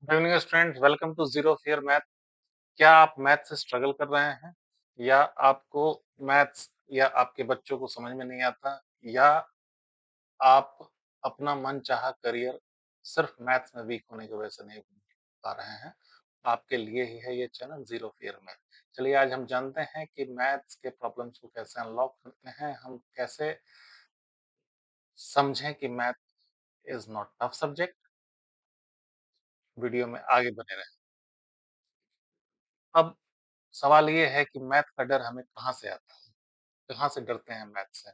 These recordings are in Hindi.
Good evening student, welcome to zero fear math. क्या आप मैथ से स्ट्रगल कर रहे हैं या आपको मैथ्स या आपके बच्चों को समझ में नहीं आता या आप अपना मनचाहा करियर सिर्फ मैथ्स में वीक होने की वजह से नहीं पा रहे हैं? आपके लिए ही है ये चैनल जीरो फियर मैथ। चलिए आज हम जानते हैं कि मैथ्स के प्रॉब्लम्स को कैसे अनलॉक करते हैं, हम कैसे समझें कि math is not tough subject. Video में आगे बने रहें। अब सवाल ये है कि मैथ का डर हमें कहाँ से आता है? कहाँ से डरते हैं मैथ से?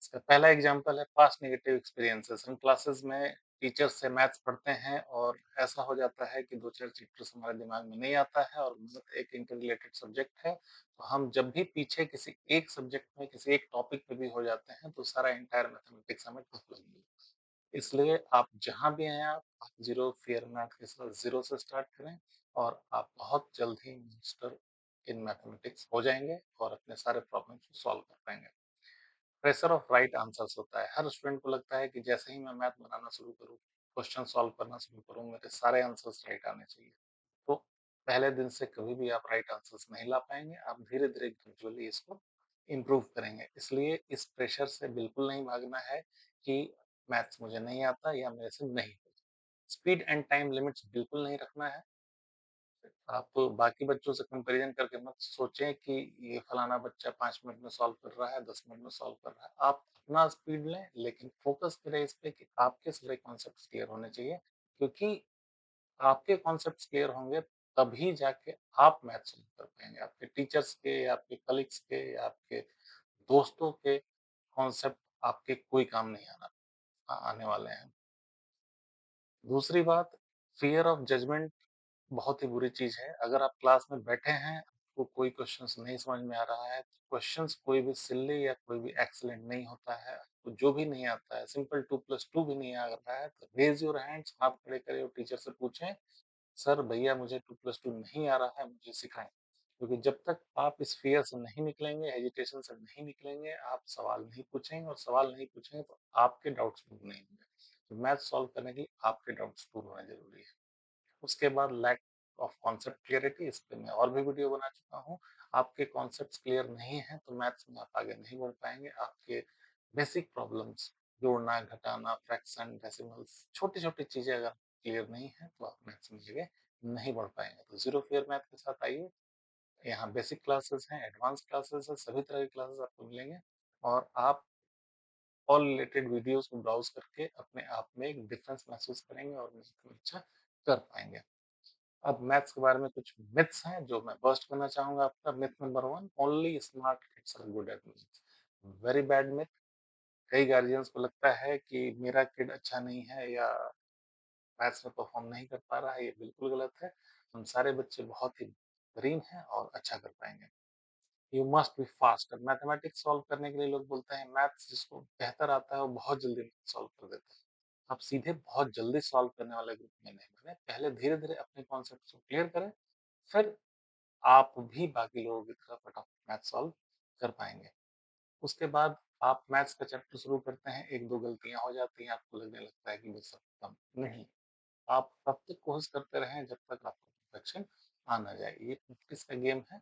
इसका पहला एग्जांपल है पास्ट नेगेटिव एक्सपीरियंसेस। हम क्लासेस में टीचर से मैथ्स पढ़ते हैं और ऐसा हो जाता है कि 2-4 चैप्टर्स हमारे दिमाग में नहीं आता है और मैथ एक इंटर रिलेटेड सब्जेक्ट है। तो हम जब भी पीछे किसी एक सब्जेक्ट में, किसी एक टॉपिक पे भी हो जाते हैं, तो सारा एंटायर मैथमेटिक्स हमें टफ लगने लगता है। इसलिए आप जहाँ भी हैं आप ज़ीरो फियर मैथ के साथ ज़ीरो से स्टार्ट करें और आप बहुत जल्द ही मास्टर इन मैथमेटिक्स हो जाएँगे और अपने सारे प्रॉब्लम्स को सॉल्व कर पाएँगे। प्रेशर ऑफ राइट आंसर्स होता है। हर स्टूडेंट को लगता है कि जैसे ही मैं मैथ बनाना शुरू करूँ, क्वेश्चन सॉल्व करना शुरू करूँ, मेरे सारे आंसर्स राइट आने चाहिए। तो पहले दिन से कभी भी आप राइट आंसर्स नहीं ला पाएँगे, आप धीरे-धीरे ग्रेजुअली इसको इम्प्रूव करेंगे। इसलिए इस प्रेशर से बिल्कुल नहीं भागना है कि मैथ्स मुझे नहीं आता या मेरे से नहीं होगा। स्पीड एंड टाइम लिमिट्स बिल्कुल नहीं रखना है। आप बाकी बच्चों से कंपैरिजन करके मत सोचें कि ये फलाना बच्चा 5 मिनट में सॉल्व कर रहा है, 10 मिनट में सॉल्व कर रहा है। आप अपना स्पीड लें, लेकिन फोकस करें इस पे कि आपके सारे कॉन्सेप्ट्स क्लियर होने चाहिए, क्योंकि आपके कॉन्सेप्ट्स क्लियर होंगे तभी जाके आप मैथ सॉल्व कर पाएँगे। आपके टीचर्स के या आपके कलीग्स के या आपके दोस्तों के कॉन्सेप्ट आपके कोई काम नहीं आने वाले हैं। दूसरी बात, फ़ियर ऑफ जजमेंट बहुत ही बुरी चीज़ है। अगर आप क्लास में बैठे हैं, आपको कोई क्वेश्चन्स नहीं समझ में आ रहा है, तो क्वेश्चन्स कोई भी सिली या कोई भी एक्सीलेंट नहीं होता है। आपको जो भी नहीं आता है, सिंपल 2 प्लस 2 भी नहीं आ रहा है, तो रेज़ योर हैंड्स, हाथ खड़े करें और टीचर से पूछें, "सर भैया मुझे 2 प्लस 2 नहीं आ रहा है, मुझे सिखाएँ।" क्योंकि जब तक आप इस फ़ियर से नहीं निकलेंगे, हेजिटेशन से नहीं निकलेंगे, आप सवाल नहीं पूछेंगे और सवाल नहीं पूछेंगे तो आपके डाउट्स दूर नहीं होंगे। तो मैथ सॉल्व करने के लिए आपके डाउट्स दूर होना ज़रूरी है। उसके बाद लैक ऑफ कॉन्सेप्ट क्लियरिटी, इस पे मैं और भी वीडियो बना चुका हूँ। आपके कॉन्सेप्ट्स क्लियर नहीं हैं तो मैथ्स में आप आगे नहीं बढ़ पाएँगे। आपके बेसिक प्रॉब्लम्स जोड़ना, घटाना, फ्रैक्शन, डेसिमल्स, छोटी-छोटी चीज़ें अगर क्लियर नहीं है तो आप मैथ्स में आगे नहीं बढ़ पाएँगे। तो ज़ीरो फियर मैथ के साथ आइए। यहाँ बेसिक क्लासेस हैं, एडवांस क्लासेस हैं, सभी तरह की क्लासेस आपको मिलेंगे और आप ऑल रिलेटेड वीडियोज़ को ब्राउज़ करके अपने आप में एक डिफरेंस महसूस करेंगे और मैथ को अच्छा कर पाएँगे। अब मैथ्स के बारे में कुछ मिथ्स हैं जो मैं बर्स्ट करना चाहूँगा आपका। Myth number 1, only smart kids are good at maths. Very bad myth. कई गार्जियंस को लगता है कि मेरा किड अच्छा नहीं है या मैथ्स में परफॉर्म नहीं कर पा रहा है, ये बिल्कुल गलत है। हम सारे बच्चे बहुत ही बेहतरीन हैं और अच्छा कर पाएँगे। You must be fast. अब मैथमेटिक्स सॉल्व करने के लिए लोग बोलते हैं मैथ्स जिसको बेहतर आता है वो बहुत जल्दी सॉल्व कर देता है। आप सीधे बहुत जल्दी सॉल्व करने वाले ग्रुप में नहीं बने। पहले धीरे-धीरे अपने कॉन्सेप्ट्स को क्लियर करें, फिर आप भी बाकी लोगों की तरह फटाफट मैथ सॉल्व कर पाएँगे। उसके बाद आप मैथ्स का चैप्टर शुरू करते हैं, 1-2 गलतियाँ हो जाती हैं, आपको लगने लगता है कि बस अब कम नहीं, आप तब तक कोशिश करते रहें जब तक आपको परफेक्शन आ ना जाए। ये प्रैक्टिस का गेम है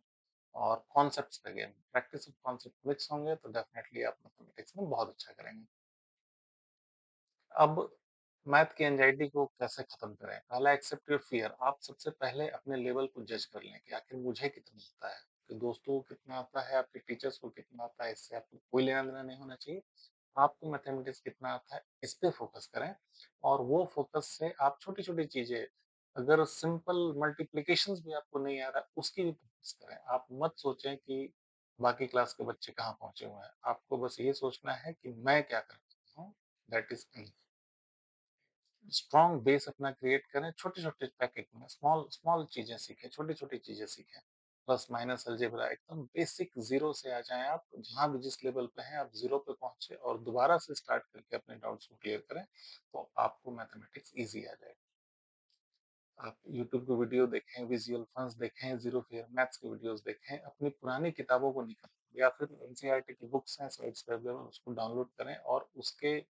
और कॉन्सेप्ट्स का गेम है। प्रैक्टिस और कॉन्सेप्ट मिक्स होंगे तो डेफिनिटली आप मैथमेटिक्स में बहुत अच्छा करेंगे। अब मैथ की एंग्जायटी को कैसे खत्म करें? पहला, एक्सेप्ट योर फियर। आप सबसे पहले अपने लेवल को जज कर लें कि आखिर मुझे कितना आता है, आपके दोस्तों को कितना आता है, आपके टीचर्स को कितना आता है, इससे आपको कोई लेना-देना नहीं होना चाहिए। आपको मैथमेटिक्स कितना आता है, इस पे फोकस करें और वो फोकस से आप छोटी-छोटी चीज़ें, अगर सिंपल मल्टीप्लिकेशंस भी आपको नहीं आ रहा, उसकी भी प्रैक्टिस करें। आप मत सोचें कि बाकी क्लास के बच्चे कहाँ पहुँचे हुए हैं। आपको बस ये सोचना है कि मैं क्या कर सकता हूँ, that is enough. Strong base अपना क्रिएट करें, छोटे-छोटे पैकेट में स्मॉल स्मॉल चीज़ें सीखें, छोटी-छोटी चीज़ें सीखें। प्लस माइनस अलजेब्रा एकदम बेसिक ज़ीरो से आ जाएँ आप, जहाँ भी जिस लेवल पे हैं आप ज़ीरो पे पहुँचे और दोबारा से स्टार्ट करके अपने डाउट्स को क्लियर करें, तो आपको मैथमेटिक्स ईज़ी आ जाएगा। आप यूट्यूब पे वीडियो देखें, विज़ुअल फंड्स देखें, ज़ीरो फियर मैथ्स की वीडियोज़ देखें, अपनी पुरानी किताबों को निकालें या फिर एनसीईआरटी की बुक्स हैं साइट्स पे अवेलेबल, उसको डाउनलोड करें और उसके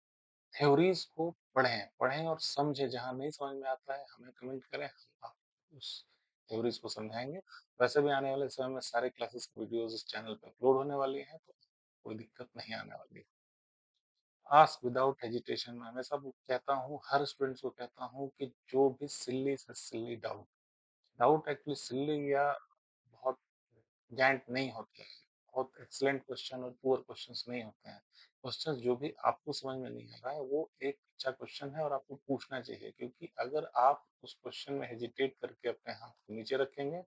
थ्योरीज़ को पढ़ें, पढ़ें और समझें, जहाँ नहीं समझ में आता है हमें कमेंट करें, हम आप उस थ्योरीज़ को समझाएँगे। वैसे भी आने वाले समय में सारे क्लासेस की वीडियोज़ इस चैनल पे अपलोड होने वाली हैं, तो कोई दिक्कत नहीं आने वाली है। आस्क विदाउट हेजिटेशन मैं हमेशा वो कहता हूँ, हर स्टूडेंट्स को कहता हूँ कि जो भी सिली से सिली डाउट डाउट एक्चुअली सिली या बहुत जायंट नहीं होते हैं। बहुत एक्सीलेंट क्वेश्चन और पुअर क्वेश्चंस नहीं होते हैं। क्वेश्चंस जो भी आपको समझ में नहीं आ रहा है, वो एक अच्छा क्वेश्चन है और आपको पूछना चाहिए, क्योंकि अगर आप उस क्वेश्चन में हेजिटेट करके अपने हाथ को नीचे रखेंगे,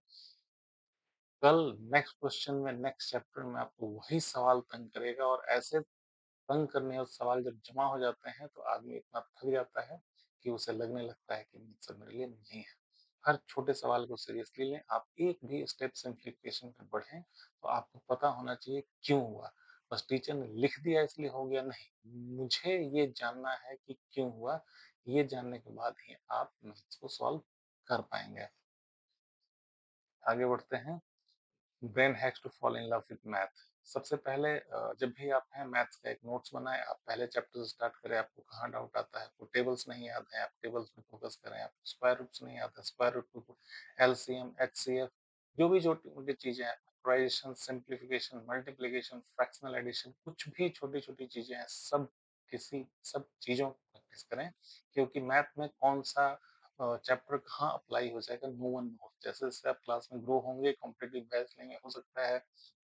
कल नेक्स्ट क्वेश्चन में, नेक्स्ट चैप्टर में आपको वही सवाल तंग करेगा और ऐसे तंग करने और सवाल जब जमा हो जाते हैं, तो आदमी इतना थक जाता है कि उसे लगने लगता है कि मुझसे मेरे लिए नहीं है। हर छोटे सवाल को सीरियसली लें, आप एक भी स्टेप सिम्प्लिफिकेशन पे बढ़ें, तो आपको पता होना चाहिए क्यों हुआ। बस टीचर ने लिख दिया इसलिए हो गया नहीं, मुझे ये जानना है कि क्यों हुआ, ये जानने के बाद ही आप मैथ्स को सॉल्व कर पाएँगे। आगे बढ़ते हैं। Brain hacks to fall in love with math. सबसे पहले जब भी आप हैं मैथ्स का एक नोट्स बनाएँ, आप पहले चैप्टर से स्टार्ट करें, आपको कहाँ डाउट आता है, आपको टेबल्स नहीं याद है, आप टेबल्स पे फोकस करें, आपको स्क्वायर रूट्स नहीं आता, स्क्वायर रूट पे एलसीएम, एचसीएफ, जो भी छोटी-मोटी चीज़ें हैं, factorisation, simplification, multiplication, fractional addition, कुछ भी छोटी-छोटी चीज़ें हैं, सब चीज़ों को प्रैक्टिस करें, क्योंकि मैथ में कौन-सा चैप्टर कहाँ अप्लाई हो जाएगा, नो वन नोज़। जैसे-जैसे आप क्लास में ग्रो होंगे, कॉम्पिटिटिव बैच लेंगे, हो सकता है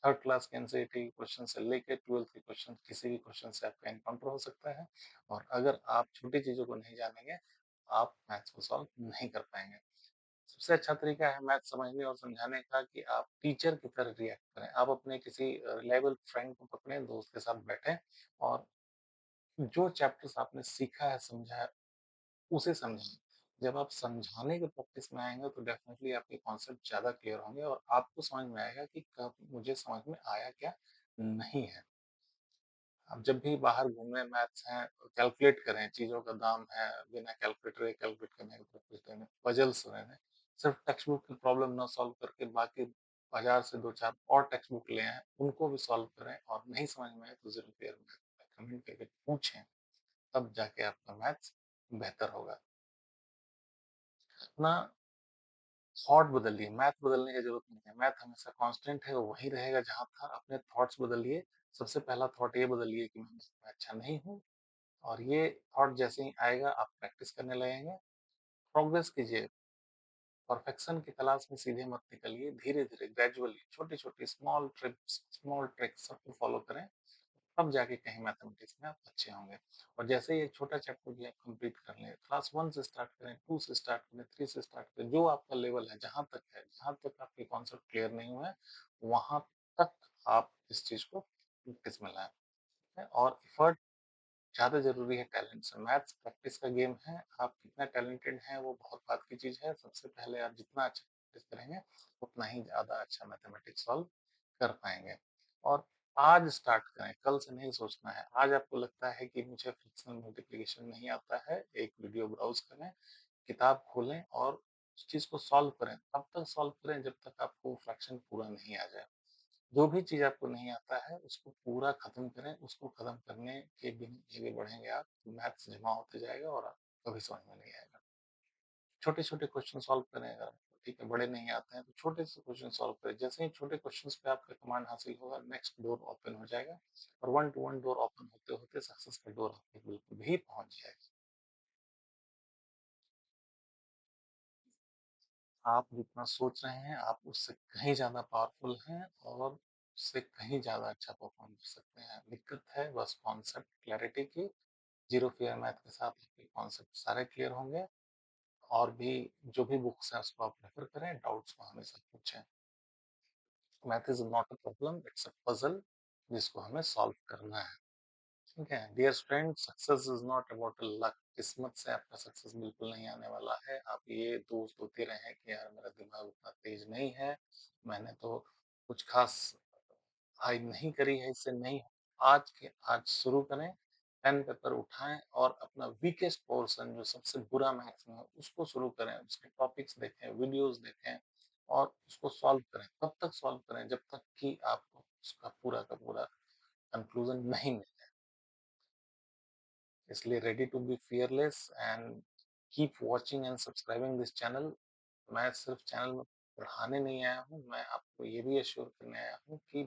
थर्ड क्लास के एनसीईआरटी क्वेश्चन से लेके 12th के क्वेश्चन, किसी भी क्वेश्चन से आपका एनकाउंटर हो सकता है, और अगर आप छोटी चीज़ों को नहीं जानेंगे, आप मैथ्स को सॉल्व नहीं कर पाएँगे। सबसे अच्छा तरीका है मैथ समझने और समझाने का कि आप टीचर की तरह रिएक्ट करें। आप अपने किसी रिलायबल फ्रेंड को पकड़ें, दोस्त के साथ बैठें और जो चैप्टर्स आपने सीखा है, समझा है, उसे समझें। जब आप समझाने के प्रैक्टिस में आएँगे, तो डेफ़िनिटली आपके कॉन्सेप्ट ज़्यादा क्लियर होंगे और आपको समझ में आएगा कि कब मुझे समझ में आया क्या नहीं है। आप जब भी बाहर घूमें, मैथ्स हैं, कैलकुलेट करें, चीज़ों का दाम है, बिना कैलकुलेटर के कैलकुलेट करने की प्रैक्टिस करें, पज़ल्स रहें। सिर्फ़ टेक्स्ट बुक की प्रॉब्लम ना सॉल्व करके बाकी बाज़ार से 2-4 और टेक्स्ट बुक ले आएँ, उनको भी सॉल्व करें, और नहीं समझ में आए तो ज़रूर फिर मैथ में कमेंट करके पूछें, तब जाके आपका मैथ्स बेहतर होगा। अपना थॉट बदलिए, मैथ बदलने की ज़रूरत नहीं है। मैथ हमेशा कांस्टेंट है, वो वही रहेगा जहाँ था। अपने थॉट्स बदलिए। सबसे पहला थॉट ये बदलिए कि मैं मैथ में अच्छा नहीं हूँ, और ये थॉट जैसे ही आएगा आप प्रैक्टिस करने लगेंगे। प्रोग्रेस कीजिए। परफेक्शन की तलाश में सीधे मत निकलिए। धीरे-धीरे, ग्रेजुअली, छोटी-छोटी स्मॉल ट्रिक्स, स्मॉल ट्रिक्स सबको फॉलो करें। तब जाके कहीं मैथमेटिक्स में आप अच्छे होंगे। और जैसे ही एक छोटा चैप्टर भी आप कंप्लीट कर लें, क्लास 1 से स्टार्ट करें, 2 से स्टार्ट करें, 3 से स्टार्ट करें, जो आपका लेवल है, जहाँ तक है, जहाँ तक आपके कॉन्सेप्ट क्लियर नहीं हुए हैं, वहाँ तक आप इस चीज़ को प्रैक्टिस में लाएँ, ठीक है? और एफर्ट ज़्यादा ज़रूरी है टैलेंट से। मैथ्स प्रैक्टिस का गेम है, आप कितना टैलेंटेड हैं वो बहुत बात की चीज़ है। सबसे पहले आप जितना अच्छा प्रैक्टिस करेंगे, उतना ही ज़्यादा अच्छा मैथमेटिक्स सॉल्व कर पाएँगे। और आज स्टार्ट करें, कल से नहीं सोचना है। आज आपको लगता है कि मुझे फ्रैक्शनल मल्टीप्लिकेशन नहीं आता है, एक वीडियो ब्राउज़ करें, किताब खोलें और उस चीज़ को सॉल्व करें। तब तक सॉल्व करें जब तक आपको फ्रैक्शन पूरा नहीं आ जाए। जो भी चीज़ आपको नहीं आता है, उसको पूरा खत्म करें। उसको खत्म करने के बिन आगे बढ़ेंगे आप, तो मैथ्स जमा होते जाएगा और आपको कभी समझ में नहीं आएगा। छोटे-छोटे क्वेश्चन सॉल्व करें अगर आपको, ठीक है, बड़े नहीं आते हैं, तो छोटे से क्वेश्चन सॉल्व करें। जैसे ही छोटे क्वेश्चंस पे आपका कमांड हासिल होगा, नेक्स्ट डोर ओपन हो जाएगा, और one two one door open होते-होते सक्सेस का डोर आपके बिल्कुल भी पहुँच जाएगा। आप जितना सोच रहे हैं, आप उससे कहीं ज़्यादा पावरफुल हैं और उससे कहीं ज़्यादा अच्छा परफ़ॉर्म कर सकते हैं। दिक्कत है बस कॉन्सेप्ट क्लैरिटी की। ज़ीरो फियर मैथ के साथ आपके कॉन्सेप्ट सारे क्लियर होंगे, और भी जो भी बुक्स हैं उसको आप रेफ़र करें, डाउट्स को हमेशा पूछें। Math is not a problem, it's a puzzle जिसको हमें सॉल्व करना है। ठीक है? Dear friend, success is not about luck. किस्मत से आपका सक्सेस बिल्कुल नहीं आने वाला है। आप ये दोष देते रहें कि यार मेरा दिमाग उतना तेज़ नहीं है, मैंने तो कुछ ख़ास पढ़ाई नहीं करी है, इससे नहीं। आज के आज शुरू करें, पेन पेपर उठाएँ और अपना वीकेस्ट पोर्शन जो सबसे बुरा मैथ्स में है, उसको शुरू करें। उसके टॉपिक्स देखें, वीडियोज़ देखें और उसको सॉल्व करें। तब तक सॉल्व करें जब तक कि आपको उसका पूरा का पूरा कन्क्लूज़न नहीं मिले। इसलिए ready to be fearless and keep watching and subscribing this channel. मैं सिर्फ चैनल में पढ़ाने नहीं आया हूँ, मैं आपको ये भी एश्योर करने आया हूँ कि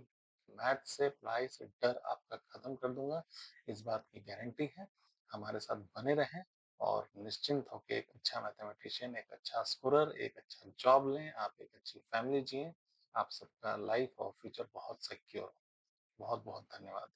मैथ से, पढ़ाई से डर आपका खत्म कर दूँगा, इस बात की गारंटी है। हमारे साथ बने रहें और निश्चिंत होके एक अच्छा मैथमेटिशियन, एक अच्छा स्कोरर, एक अच्छा जॉब लें, आप एक अच्छी फैमिली जिएँ, आप सबका लाइफ और फ्यूचर बहुत सिक्योर हो। बहुत-बहुत धन्यवाद।